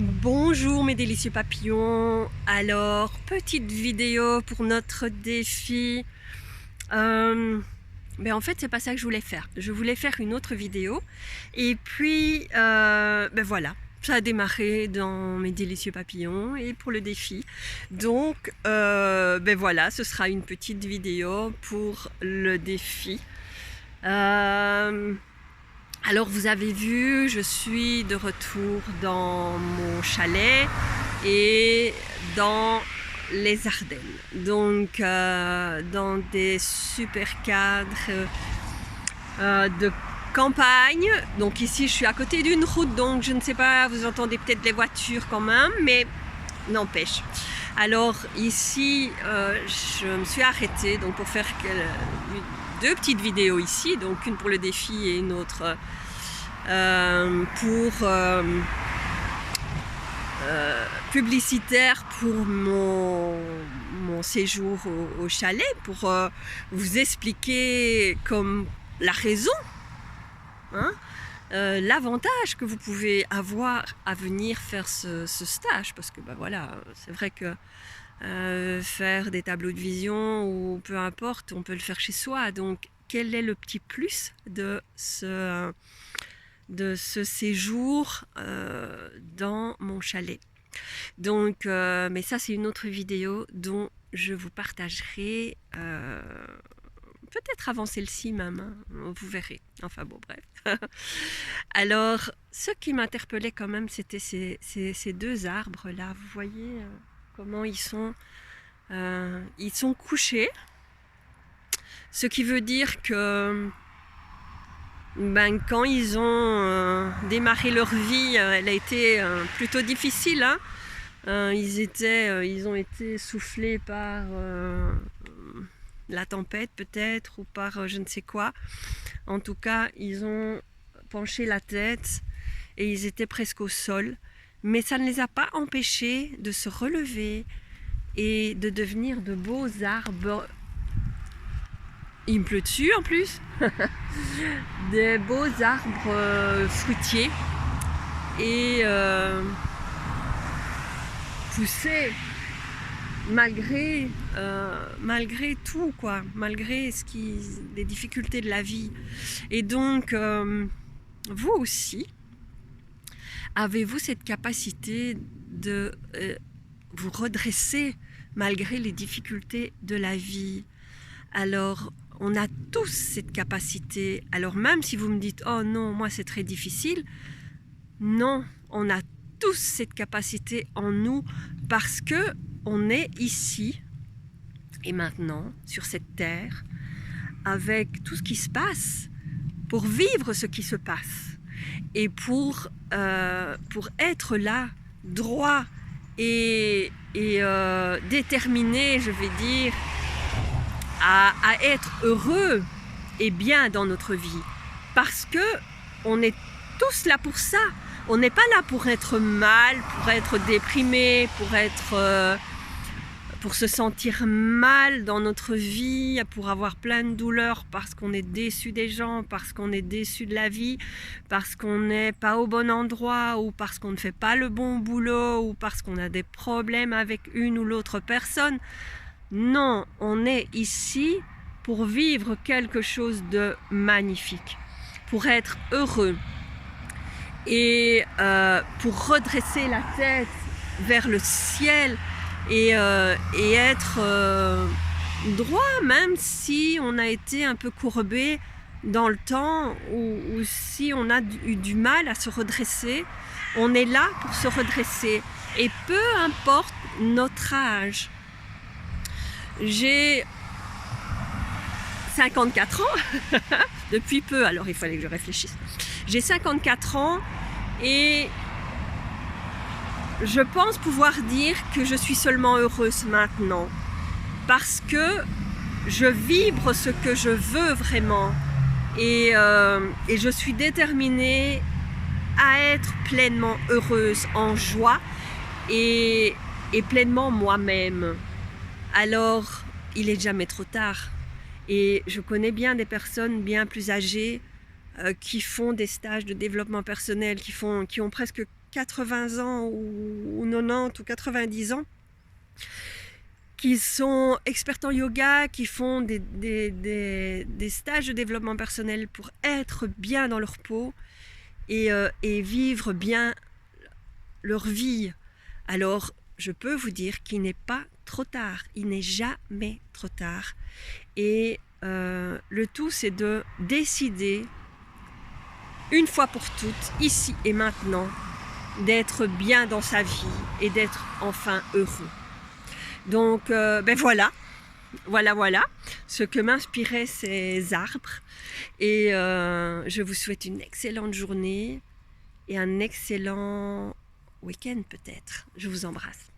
Bonjour mes délicieux papillons. Alors, petite vidéo pour notre défi. En fait, c'est pas ça que je voulais faire. Je voulais faire une autre vidéo. Et puis, voilà, ça a démarré dans mes délicieux papillons et pour le défi. Donc, voilà, ce sera une petite vidéo pour le défi. Alors vous avez vu, je suis de retour dans mon chalet et dans les Ardennes. Donc dans des super cadres de campagne. Donc ici je suis à côté d'une route, donc je ne sais pas, vous entendez peut-être les voitures quand même, mais n'empêche. Alors ici je me suis arrêtée donc pour faire deux petites vidéos ici, donc une pour le défi et une autre publicitaire pour mon séjour au chalet, pour vous expliquer comme la raison, hein, l'avantage que vous pouvez avoir à venir faire ce stage, parce que voilà, c'est vrai que faire des tableaux de vision ou peu importe, on peut le faire chez soi. Donc quel est le petit plus de ce séjour dans mon chalet? Donc mais ça c'est une autre vidéo dont je vous partagerai peut-être avant celle-ci même, hein, vous verrez, enfin bon bref. Alors ce qui m'interpellait quand même, c'était ces deux arbres là, vous voyez comment ils sont couchés, ce qui veut dire que quand ils ont démarré leur vie, elle a été plutôt difficile, hein. Ils ont été soufflés par la tempête peut-être, ou par je ne sais quoi. En tout cas, ils ont penché la tête et ils étaient presque au sol. Mais ça ne les a pas empêchés de se relever et de devenir de beaux arbres. Il me pleut dessus en plus. Des beaux arbres fruitiers et poussés malgré tout, quoi, malgré les difficultés de la vie. Et donc vous aussi, avez-vous cette capacité de vous redresser malgré les difficultés de la vie? Alors, on a tous cette capacité. Alors même si vous me dites « Oh non, moi c'est très difficile », non, on a tous cette capacité en nous parce que on est ici et maintenant sur cette terre avec tout ce qui se passe pour vivre ce qui se passe et pour être là, droit et déterminé, je vais dire, à être heureux et bien dans notre vie, parce que on est tous là pour ça. On n'est pas là pour être mal, pour être déprimé, pour se sentir mal dans notre vie, pour avoir plein de douleurs parce qu'on est déçu des gens, parce qu'on est déçu de la vie, parce qu'on n'est pas au bon endroit, ou parce qu'on ne fait pas le bon boulot, ou parce qu'on a des problèmes avec une ou l'autre personne. Non, on est ici pour vivre quelque chose de magnifique, pour être heureux et pour redresser la tête vers le ciel et être droit, même si on a été un peu courbé dans le temps ou si on a eu du mal à se redresser. On est là pour se redresser et peu importe notre âge. J'ai 54 ans, depuis peu, alors il fallait que je réfléchisse. J'ai 54 ans et je pense pouvoir dire que je suis seulement heureuse maintenant parce que je vibre ce que je veux vraiment et je suis déterminée à être pleinement heureuse, en joie et pleinement moi-même. Alors, il n'est jamais trop tard. Et je connais bien des personnes bien plus âgées qui font des stages de développement personnel, qui ont presque 80 ans ou 90 ou 90 ans, qui sont experts en yoga, qui font des stages de développement personnel pour être bien dans leur peau et vivre bien leur vie. Alors, je peux vous dire qu'il n'est pas trop tard, il n'est jamais trop tard. Et le tout, c'est de décider, une fois pour toutes, ici et maintenant, d'être bien dans sa vie et d'être enfin heureux. Donc, ben voilà ce que m'inspiraient ces arbres. Et je vous souhaite une excellente journée et un excellent week-end peut-être. Je vous embrasse.